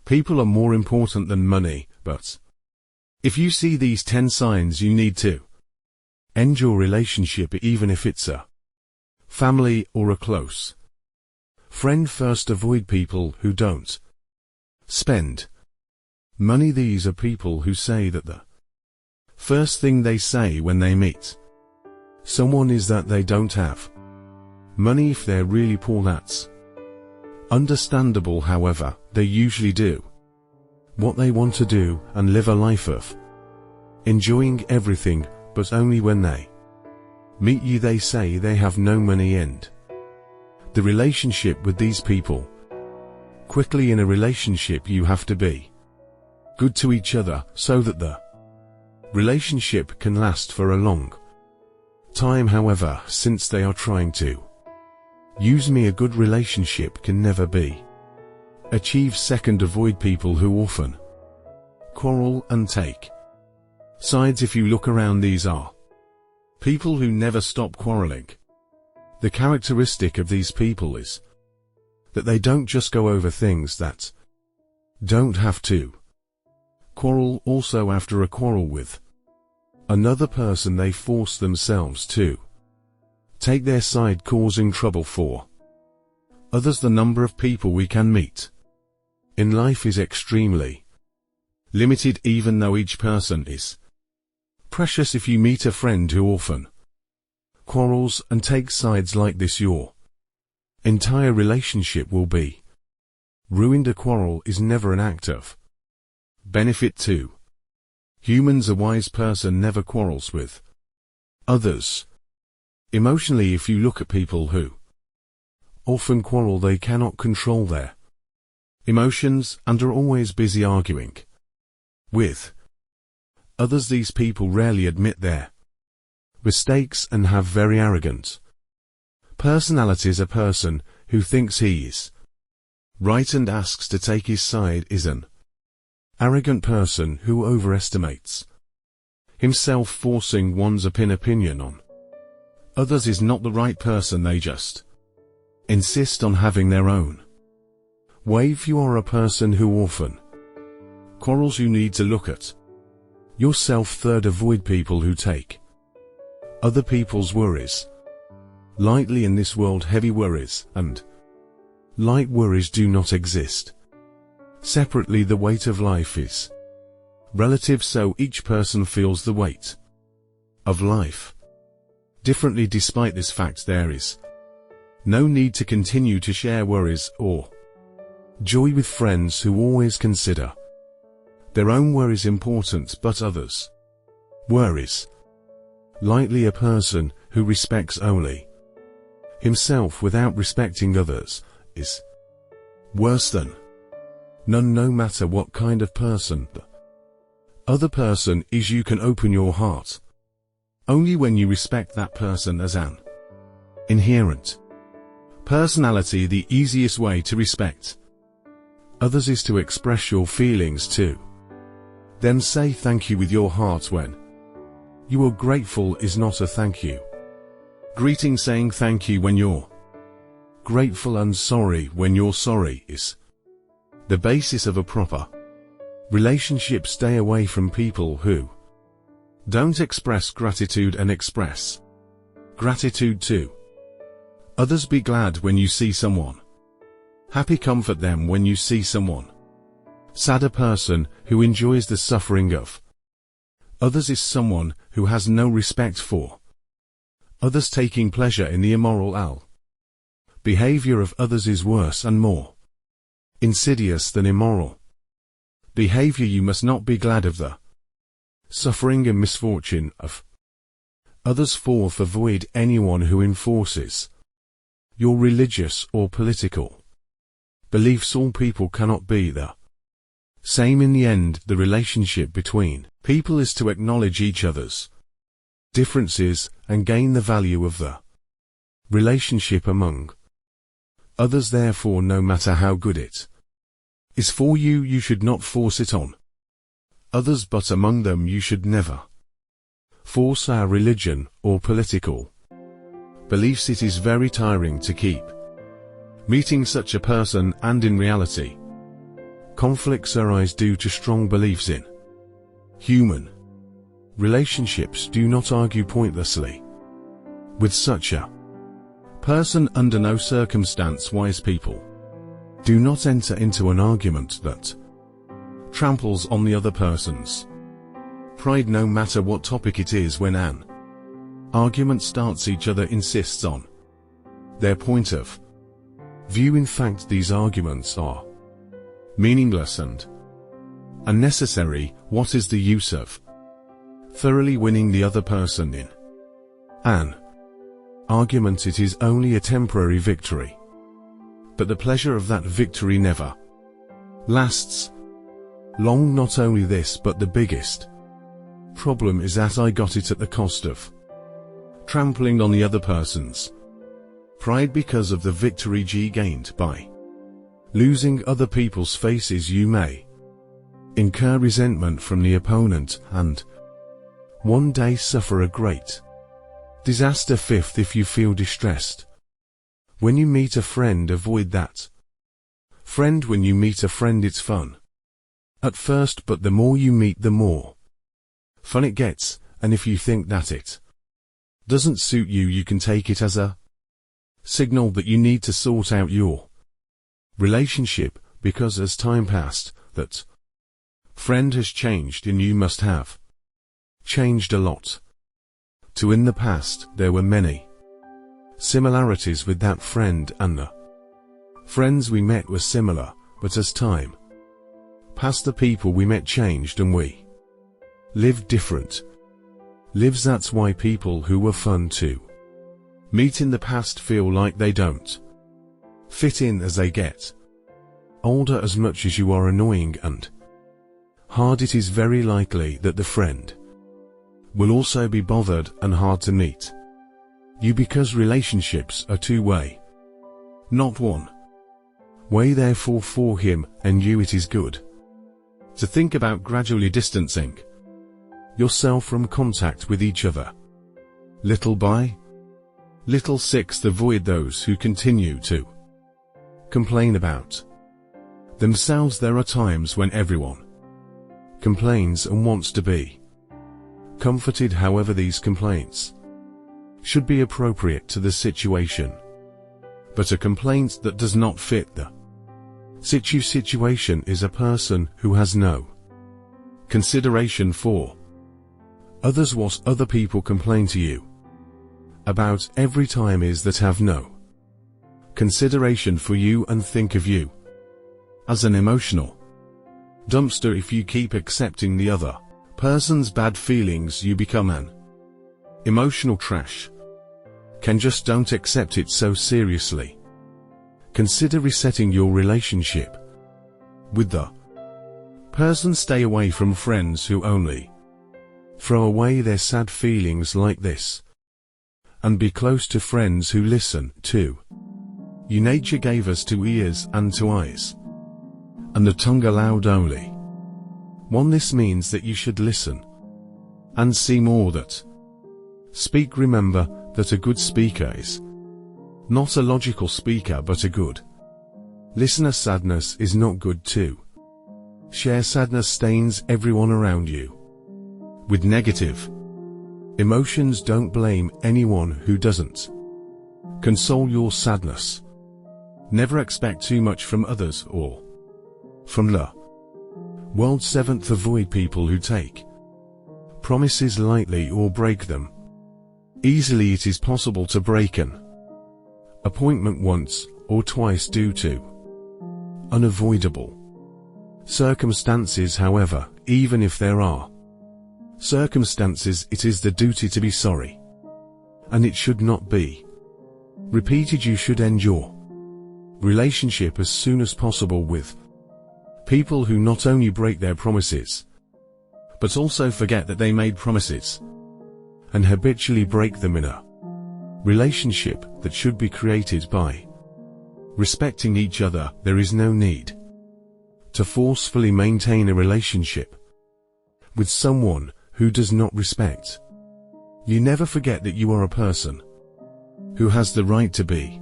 People are more important than money, but if you see these 10 signs, you need to end your relationship, even if it's a family or a close friend. First, avoid people who don't spend money. These are people who say that the first thing they say when they meet someone is that they don't have money. If they're really poor, that's understandable. However, they usually do what they want to do and live a life of enjoying everything, but only when they meet you they say they have no money. End the relationship with these people quickly. In a relationship, you have to be good to each other so that the relationship can last for a long time. However, since they are trying to use me, a good relationship can never be achieved. Second, avoid people who often quarrel and take sides. If you look around, these are people who never stop quarreling. The characteristic of these people is that they don't just go over things that don't have to quarrel. Also, after a quarrel with another person, they force themselves to take their side, causing trouble for others. The number of people we can meet in life is extremely limited, even though each person is precious. If you meet a friend who often quarrels and takes sides like this, your entire relationship will be ruined. A quarrel is never an act of benefit to humans. A wise person never quarrels with others emotionally. If you look at people who often quarrel, they cannot control their emotions and are always busy arguing with others. These people rarely admit their mistakes and have very arrogant personalities. A person who thinks he is right and asks to take his side is an arrogant person who overestimates himself. Forcing one's opinion on others is not the right person. They just insist on having their own way. If you are a person who often quarrels, you need to look at yourself. Third, avoid people who take other people's worries lightly. In this world, heavy worries and light worries do not exist separately. The weight of life is relative, so each person feels the weight of life differently. Despite this fact, there is no need to continue to share worries or joy with friends who always consider their own worries important but others' worries lightly. A person who respects only himself without respecting others is worse than none. No matter what kind of person the other person is, you can open your heart only when you respect that person as an inherent personality. The easiest way to respect others is to express your feelings to them. Say thank you with your heart when you are grateful is not a thank you greeting. Saying thank you when you're grateful and sorry when you're sorry is the basis of a proper relationship. Stay away from people who don't express gratitude and express gratitude to others. Be glad when you see someone happy. Comfort them when you see someone sad. A person who enjoys the suffering of others is someone who has no respect for others. Taking pleasure in the immoral behavior of others is worse and more insidious than immoral behavior. You must not be glad of the suffering and misfortune of others. Fourth, avoid anyone who enforces your religious or political beliefs. All people cannot be the same. In the end, the relationship between people is to acknowledge each other's differences and gain the value of the relationship among others. Therefore, no matter how good it is for you, you should not force it on others, but among them you should never force our religion or political beliefs. It is very tiring to keep meeting such a person, and in reality, Conflicts arise due to strong beliefs in human relationships. Do not argue pointlessly with such a person. Under no circumstance wise people do not enter into an argument that tramples on the other person's pride, no matter what topic it is. When an argument starts, each other insists on their point of view. In fact, these arguments are meaningless and unnecessary. What is the use of thoroughly winning the other person in an argument? It is only a temporary victory, but the pleasure of that victory never lasts long. Not only this, but the biggest problem is that I got it at the cost of trampling on the other person's pride. Because of the victory gained by losing other people's faces, you may incur resentment from the opponent and one day suffer a great disaster. Fifth, if you feel distressed when you meet a friend, avoid that friend. When you meet a friend, it's fun at first, but the more you meet, the more fun it gets. And if you think that it doesn't suit you, you can take it as a signal that you need to sort out your relationship, because as time passed, that friend has changed and you must have changed a lot too. In the past, there were many similarities with that friend, and the friends we met were similar, but as time passed, the people we met changed and we lived different lives. That's why people who were fun to meet in the past feel like they don't fit in as they get older. As much as you are annoying and hard, it is very likely that the friend will also be bothered and hard to meet you, because relationships are two-way, not one way. Therefore, for him and you, it is good to think about gradually distancing yourself from contact with each other, little by little. Sixth, avoid those who continue to complain about themselves. There are times when everyone complains and wants to be comforted. However, these complaints should be appropriate to the situation, but a complaint that does not fit the situation is a person who has no consideration for others. What other people complain to you about every time is that have no consideration for you and think of you as an emotional dumpster. If you keep accepting the other person's bad feelings, you become an emotional trash. Just don't accept it so seriously. Consider resetting your relationship with the person. Stay away from friends who only throw away their sad feelings like this, and be close to friends who listen to you. Nature gave us 2 ears and 2 eyes, and the tongue allowed only 1. This means that you should listen and see more that speak. Remember that a good speaker is not a logical speaker, but a good listener. Sadness is not good to share. Sadness stains everyone around you with negative emotions. Don't blame anyone who doesn't console your sadness. Never expect too much from others or from the world. 7th, avoid people who take promises lightly or break them easily. It is possible to break an appointment once or twice due to unavoidable circumstances. However, even if there are circumstances, it is the duty to be sorry, and it should not be repeated. You should end your relationship as soon as possible with people who not only break their promises, but also forget that they made promises and habitually break them. In a relationship that should be created by respecting each other, there is no need to forcefully maintain a relationship with someone who does not respect you. Never forget that you are a person who has the right to be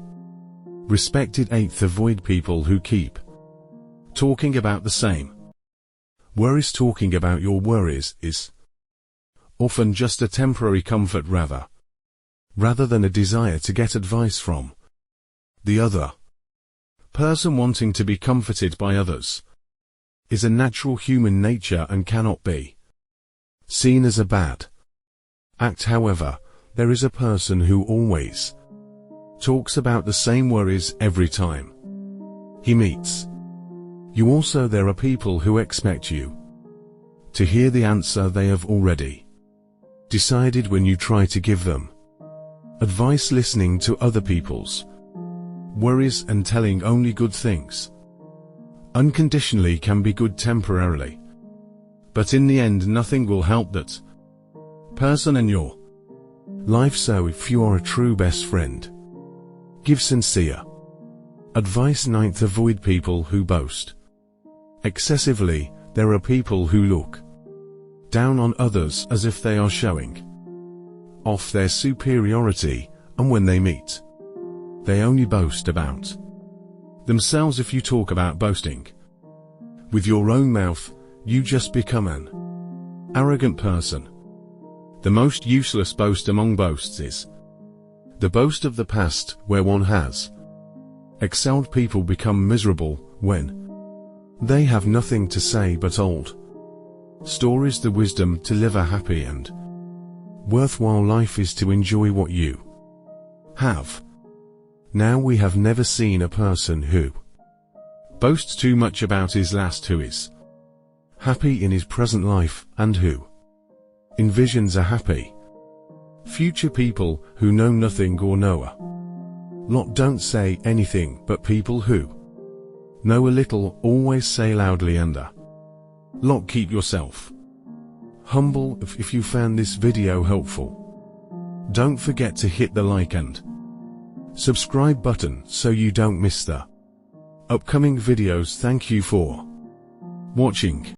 respected. 8th, avoid people who keep talking about the same worries. Talking about your worries is often just a temporary comfort rather than a desire to get advice from the other person. Wanting to be comforted by others is a natural human nature and cannot be seen as a bad act. However, there is a person who always talks about the same worries every time he meets you. Also, there are people who expect you to hear the answer they have already decided when you try to give them advice. Listening to other people's worries and telling only good things unconditionally can be good temporarily, but in the end nothing will help that person in your life. So if you are a true best friend, give sincere advice. 9th, avoid people who boast excessively. There are people who look down on others as if they are showing off their superiority, and when they meet, they only boast about themselves. If you talk about boasting with your own mouth, you just become an arrogant person. The most useless boast among boasts is the boast of the past, where one has excelled. People become miserable when they have nothing to say but old stories. The wisdom to live a happy and worthwhile life is to enjoy what you have now. We have never seen a person who boasts too much about his last, who is happy in his present life, and who envisions a happy future. People who know nothing or know a lot don't say anything, but people who know a little always say loudly and a lot. Keep yourself humble. If you found this video helpful, don't forget to hit the like and subscribe button so you don't miss the upcoming videos. Thank you for watching.